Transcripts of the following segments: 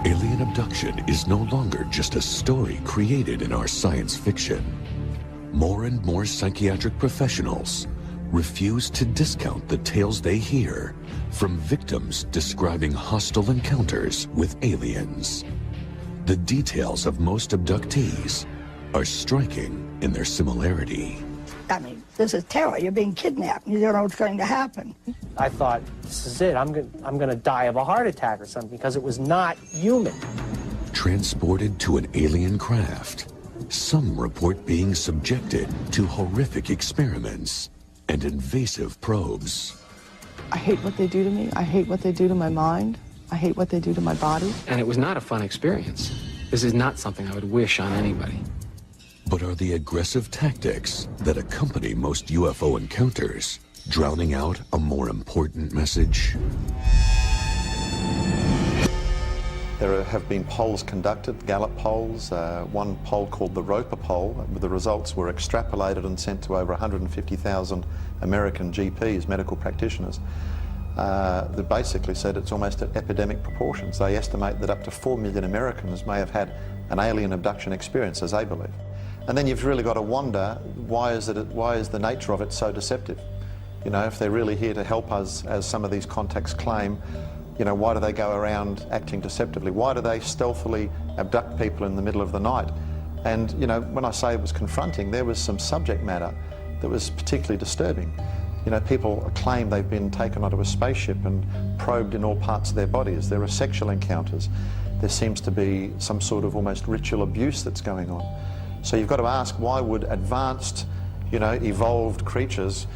Alien abduction is no longer just a story created in our science fiction. More and more psychiatric professionals refuse to discount the tales they hear from victims describing hostile encounters with aliens. The details of most abductees are striking in their similarity. I mean, this is terror. You're being kidnapped. You don't know what's going to happen. I thought, this is it. I'm going to die of a heart attack or something because it was not human. Transported to an alien craft, some report being subjected to horrific experiments and invasive probes. I hate what they do to me. I hate what they do to my mind. I hate what they do to my body. And it was not a fun experience. This is not something I would wish on anybody. But are the aggressive tactics that accompany most UFO encounters drowning out a more important message? There have been polls conducted, Gallup polls, one poll called the Roper poll. The results were extrapolated and sent to over 150,000 American GPs, medical practitioners. That basically said it's almost at epidemic proportions. They estimate that up to 4 million Americans may have had an alien abduction experience, as they believe. And then you've really got to wonder, why is the nature of it so deceptive? You know, if they're really here to help us, as some of these contacts claim, you know, why do they go around acting deceptively? Why do they stealthily abduct people in the middle of the night? And, you know, when I say it was confronting, there was some subject matter that was particularly disturbing. You know, people claim they've been taken onto a spaceship and probed in all parts of their bodies. There are sexual encounters. There seems to be some sort of almost ritual abuse that's going on. So you've got to ask, why would advanced, you know, evolved creatures,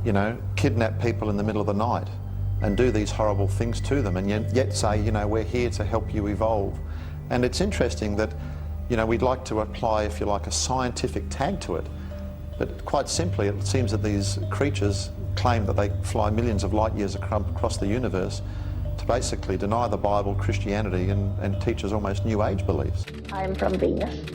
you know, kidnap people in the middle of the night and do these horrible things to them, and yet say, you know, we're here to help you evolve? And it's interesting that, you know, we'd like to apply, if you like, a scientific tag to it. But quite simply, it seems that these creatures claim that they fly millions of light years across the universe to basically deny the Bible, Christianity, and teach us almost New Age beliefs. I'm from Venus.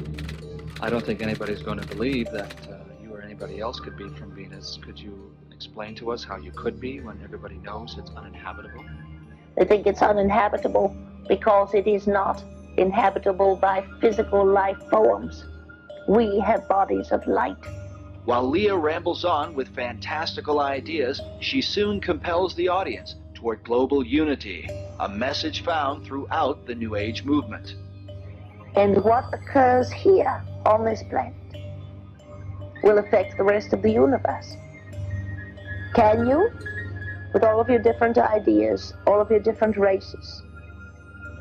I don't think anybody's going to believe that you or anybody else could be from Venus. Could you explain to us how you could be when everybody knows it's uninhabitable? They think it's uninhabitable because it is not inhabitable by physical life forms. We have bodies of light. While Leah rambles on with fantastical ideas, she soon compels the audience toward global unity, a message found throughout the New Age movement. And what occurs here on this planet will affect the rest of the universe. Can you, with all of your different ideas, all of your different races,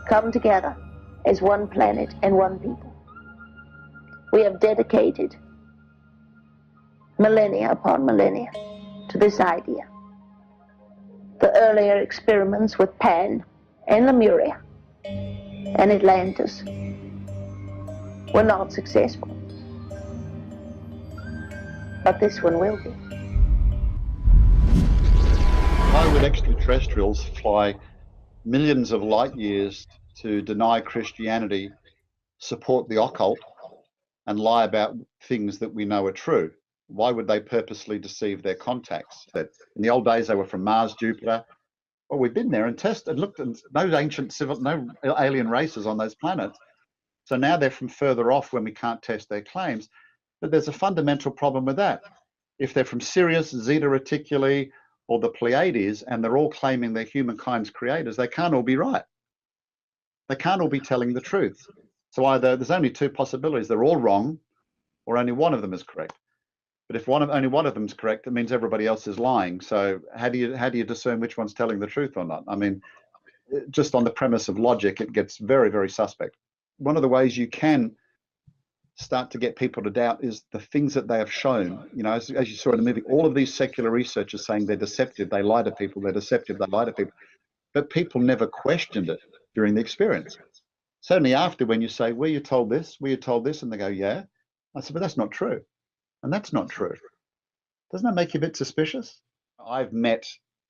come together as one planet and one people? We have dedicated millennia upon millennia to this idea. The earlier experiments with Pan and Lemuria and Atlantis were not successful, but this one will be. Why would extraterrestrials fly millions of light years to deny Christianity, support the occult, and lie about things that we know are true? Why would they purposely deceive their contacts? That in the old days they were from Mars, Jupiter. Well, we've been there and tested and looked, and no alien races on those planets. So now they're from further off when we can't test their claims. But there's a fundamental problem with that. If they're from Sirius, Zeta Reticuli, or the Pleiades, and they're all claiming they're humankind's creators, they can't all be right. They can't all be telling the truth. So either there's only two possibilities: they're all wrong, or only one of them is correct. But if only one of them is correct, it means everybody else is lying. So how do you discern which one's telling the truth or not? I mean, just on the premise of logic, it gets very, very suspect. One of the ways you can start to get people to doubt is the things that they have shown. You know, as you saw in the movie, all of these secular researchers saying they're deceptive, they lie to people, they're deceptive, they lie to people. But people never questioned it during the experience. It's only after, when you say, were you told this? Were you told this? And they go, yeah. I said, but that's not true. And that's not true. Doesn't that make you a bit suspicious? I've met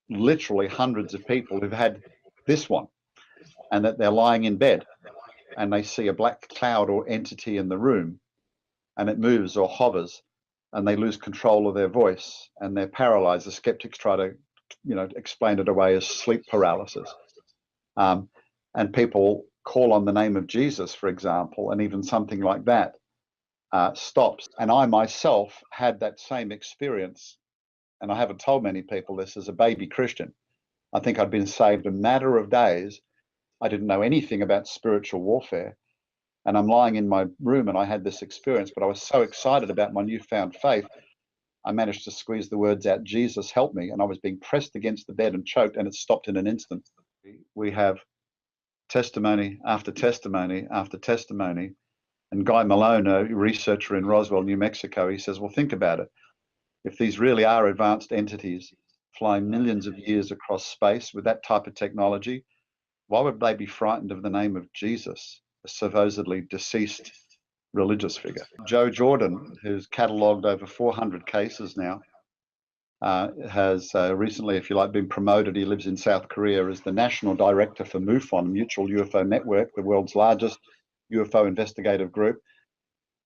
literally hundreds of people who've had this one, and that they're lying in bed and they see a black cloud or entity in the room, and it moves or hovers, and they lose control of their voice and they're paralyzed. The skeptics try to, you know, explain it away as sleep paralysis. And people call on the name of Jesus, for example, and even something like that stops. And I myself had that same experience, and I haven't told many people this, as a baby Christian. I think I'd been saved a matter of days. I didn't know anything about spiritual warfare. And I'm lying in my room and I had this experience, but I was so excited about my newfound faith, I managed to squeeze the words out, Jesus, help me. And I was being pressed against the bed and choked, and it stopped in an instant. We have testimony after testimony after testimony. And Guy Malone, a researcher in Roswell, New Mexico, he says, well, think about it. If these really are advanced entities flying millions of years across space with that type of technology, why would they be frightened of the name of Jesus, a supposedly deceased religious figure? Joe Jordan, who's catalogued over 400 cases now, has recently, if you like, been promoted. He lives in South Korea as the national director for MUFON, Mutual UFO Network, the world's largest UFO investigative group.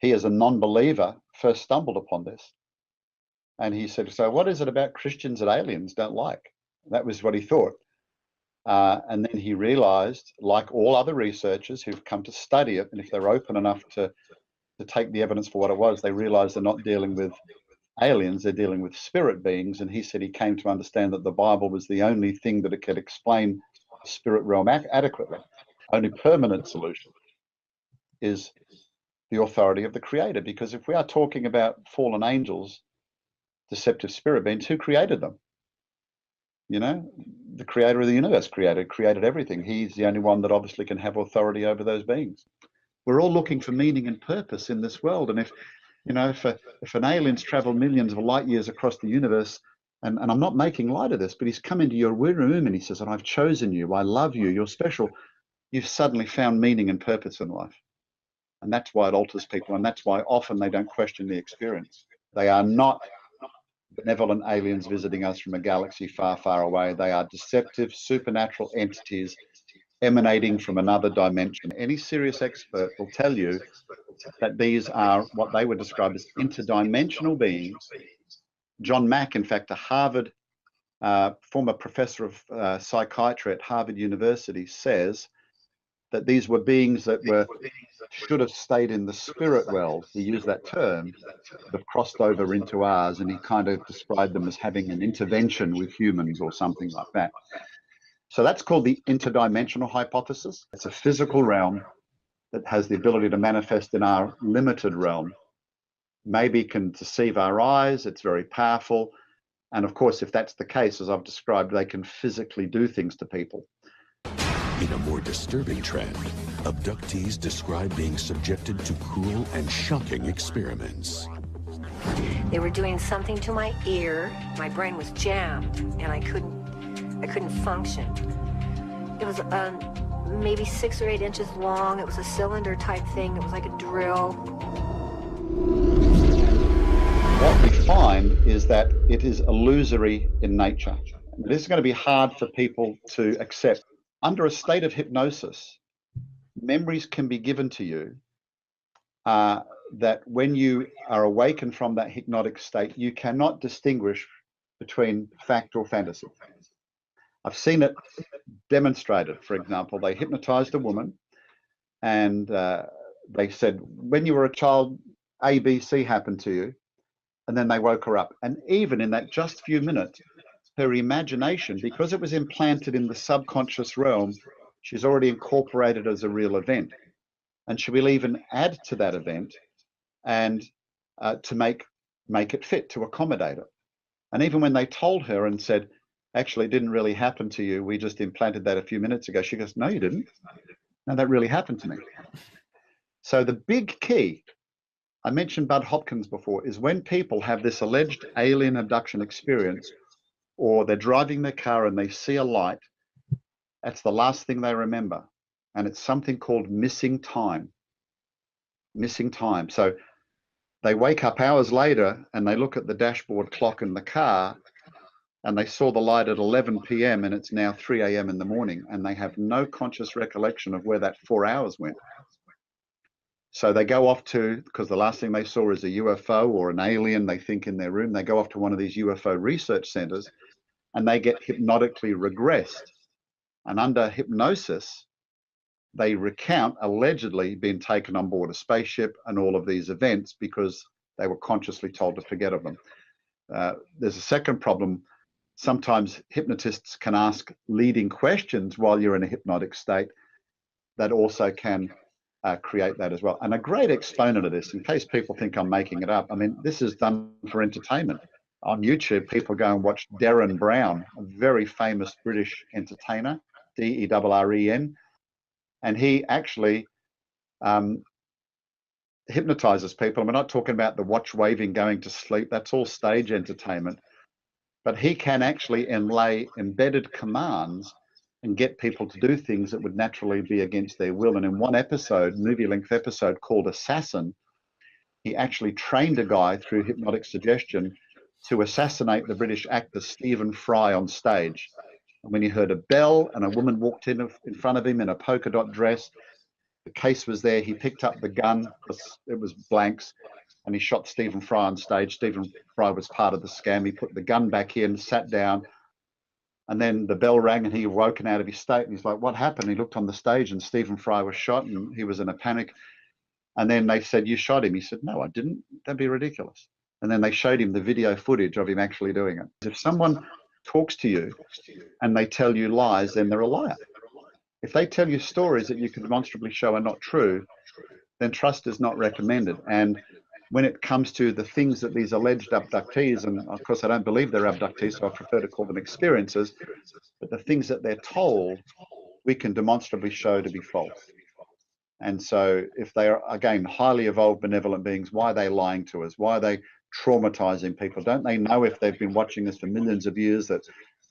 He, as a non-believer, first stumbled upon this. And he said, so what is it about Christians that aliens don't like? That was what he thought. And then he realized, like all other researchers who've come to study it, and if they're open enough to take the evidence for what it was, they realize they're not dealing with aliens, they're dealing with spirit beings. And he said he came to understand that the Bible was the only thing that it could explain the spirit realm adequately. Only permanent solution is the authority of the Creator. Because if we are talking about fallen angels, deceptive spirit beings, who created them? You know, the Creator of the universe created everything. He's the only one that obviously can have authority over those beings. We're all looking for meaning and purpose in this world. And if, you know, if an alien's traveled millions of light years across the universe, and I'm not making light of this, but he's come into your room and he says, and I've chosen you, I love you, you're special, you've suddenly found meaning and purpose in life. And that's why it alters people. And that's why often they don't question the experience. They are not benevolent aliens visiting us from a galaxy far, far away. They are deceptive, supernatural entities emanating from another dimension. Any serious expert will tell you that these are what they would describe as interdimensional beings. John Mack, in fact, a Harvard former professor of psychiatry at Harvard University, says that these were beings that should have stayed in the spirit world. He used that term, have crossed over into ours, and he kind of described them as having an intervention with humans or something like that. So that's called the interdimensional hypothesis. It's a physical realm that has the ability to manifest in our limited realm. Maybe can deceive our eyes, it's very powerful. And of course, if that's the case, as I've described, they can physically do things to people. In a more disturbing trend, abductees describe being subjected to cruel and shocking experiments. They were doing something to my ear. My brain was jammed, and I couldn't function. It was maybe 6 or 8 inches long. It was a cylinder type thing. It was like a drill. What we find is that it is illusory in nature. This is going to be hard for people to accept. Under a state of hypnosis, memories can be given to you that when you are awakened from that hypnotic state, you cannot distinguish between fact or fantasy. I've seen it demonstrated. For example, they hypnotized a woman and they said, when you were a child, A, B, C happened to you. And then they woke her up. And even in that just few minutes, her imagination, because it was implanted in the subconscious realm, she's already incorporated as a real event. And she will even add to that event and to make it fit, to accommodate it. And even when they told her and said, actually, it didn't really happen to you, we just implanted that a few minutes ago, she goes, no, you didn't. No, that really happened to me. So the big key, I mentioned Bud Hopkins before, is when people have this alleged alien abduction experience, or they're driving their car and they see a light, that's the last thing they remember. And it's something called missing time. Missing time. So they wake up hours later and they look at the dashboard clock in the car and they saw the light at 11 p.m. and it's now 3 a.m. in the morning, and they have no conscious recollection of where that 4 hours went. So they go off to, because the last thing they saw is a UFO or an alien, they think, in their room. They go off to one of these UFO research centers and they get hypnotically regressed. And under hypnosis, they recount allegedly being taken on board a spaceship and all of these events because they were consciously told to forget of them. There's a second problem. Sometimes hypnotists can ask leading questions while you're in a hypnotic state that also can create that as well. And a great exponent of this, in case people think I'm making it up, I mean, this is done for entertainment. On YouTube, people go and watch Derren Brown, a very famous British entertainer, D-E-R-R-E-N, and he actually hypnotizes people. And we're not talking about the watch waving going to sleep. That's all stage entertainment. But he can actually inlay embedded commands and get people to do things that would naturally be against their will. And in one episode, movie-length episode called Assassin, he actually trained a guy through hypnotic suggestion to assassinate the British actor Stephen Fry on stage. And when he heard a bell and a woman walked in front of him in a polka dot dress, the case was there. He picked up the gun, it was blanks, and he shot Stephen Fry on stage. Stephen Fry was part of the scam. He put the gun back in, sat down, and then the bell rang and he woken out of his state. And he's like, what happened? He looked on the stage and Stephen Fry was shot and he was in a panic. And then they said, you shot him. He said, no, I didn't. That'd be ridiculous. And then they showed him the video footage of him actually doing it. If someone talks to you and they tell you lies, then they're a liar. If they tell you stories that you can demonstrably show are not true, then trust is not recommended. And when it comes to the things that these alleged abductees, and of course I don't believe they're abductees, so I prefer to call them experiences, but the things that they're told, we can demonstrably show to be false. And so if they are, again, highly evolved benevolent beings, why are they lying to us? Why are they traumatizing people? Don't they know, if they've been watching this for millions of years, that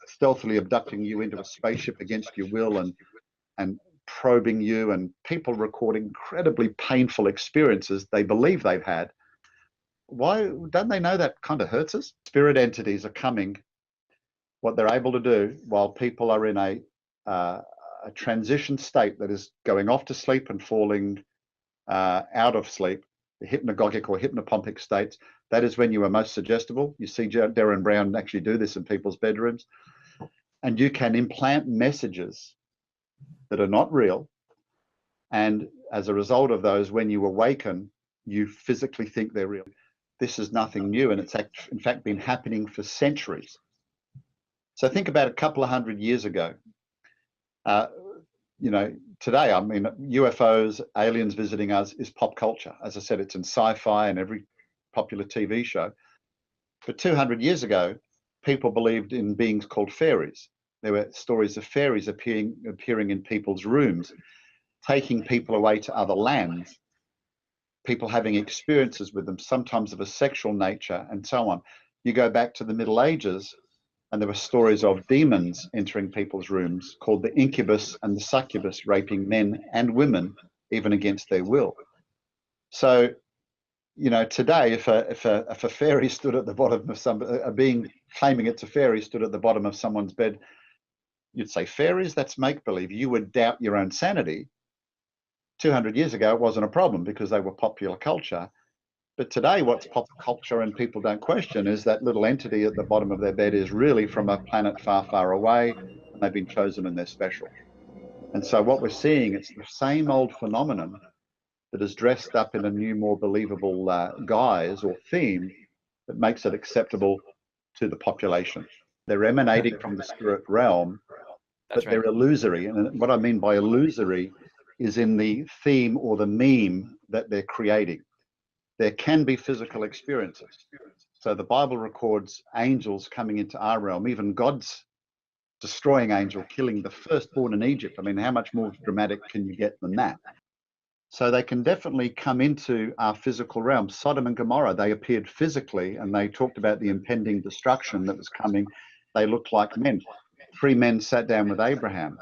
stealthily abducting you into a spaceship against your will and probing you, and people record incredibly painful experiences they believe they've had? Why don't they know that kind of hurts us? Spirit entities are coming. What they're able to do while people are in a transition state that is going off to sleep and falling out of sleep, the hypnagogic or hypnopompic states, that is when you are most suggestible. You see Derren Brown actually do this in people's bedrooms. And you can implant messages that are not real. And as a result of those, when you awaken, you physically think they're real. This is nothing new, and it's in fact been happening for centuries. So think about a couple of hundred years ago. You know, today, I mean, UFOs, aliens visiting us is pop culture. As I said, it's in sci-fi and every popular TV show. But 200 years ago, people believed in beings called fairies. There were stories of fairies appearing in people's rooms, taking people away to other lands, people having experiences with them, sometimes of a sexual nature, and so on. You go back to the Middle Ages, and there were stories of demons entering people's rooms called the incubus and the succubus, raping men and women, even against their will. So, you know, today, if a fairy stood at the bottom of a being claiming it's a fairy stood at the bottom of someone's bed, you'd say, fairies, that's make-believe. You would doubt your own sanity. 200 years ago, it wasn't a problem because they were popular culture. But today, what's pop culture and people don't question is that little entity at the bottom of their bed is really from a planet far, far away, and they've been chosen and they're special. And so what we're seeing, it's the same old phenomenon that is dressed up in a new, more believable guise or theme that makes it acceptable to the population. They're emanating from the spirit realm, but they're illusory. And what I mean by illusory is in the theme or the meme that they're creating. There can be physical experiences. So the Bible records angels coming into our realm, even God's destroying angel killing the firstborn in Egypt. I mean, how much more dramatic can you get than that? So they can definitely come into our physical realm. Sodom and Gomorrah, they appeared physically and they talked about the impending destruction that was coming. They looked like men. 3 men sat down with Abraham.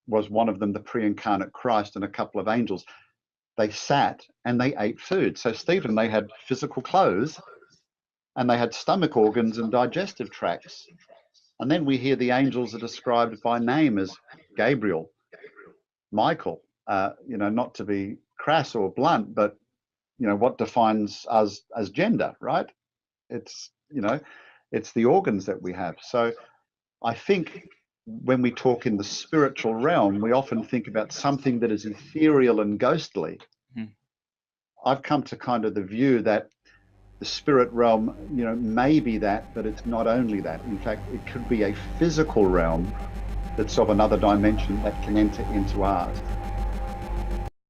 Was one of them the pre-incarnate Christ and a couple of angels? They sat and they ate food. So Stephen, they had physical clothes and they had stomach organs and digestive tracts. And then we hear the angels are described by name as Gabriel, Michael, you know, not to be crass or blunt, but, you know, what defines us as gender, right? It's, you know, it's the organs that we have. So I think when we talk in the spiritual realm, we often think about something that is ethereal and ghostly. I've come to kind of the view that the spirit realm, you know, may be that, but it's not only that. In fact, it could be a physical realm that's of another dimension that can enter into ours.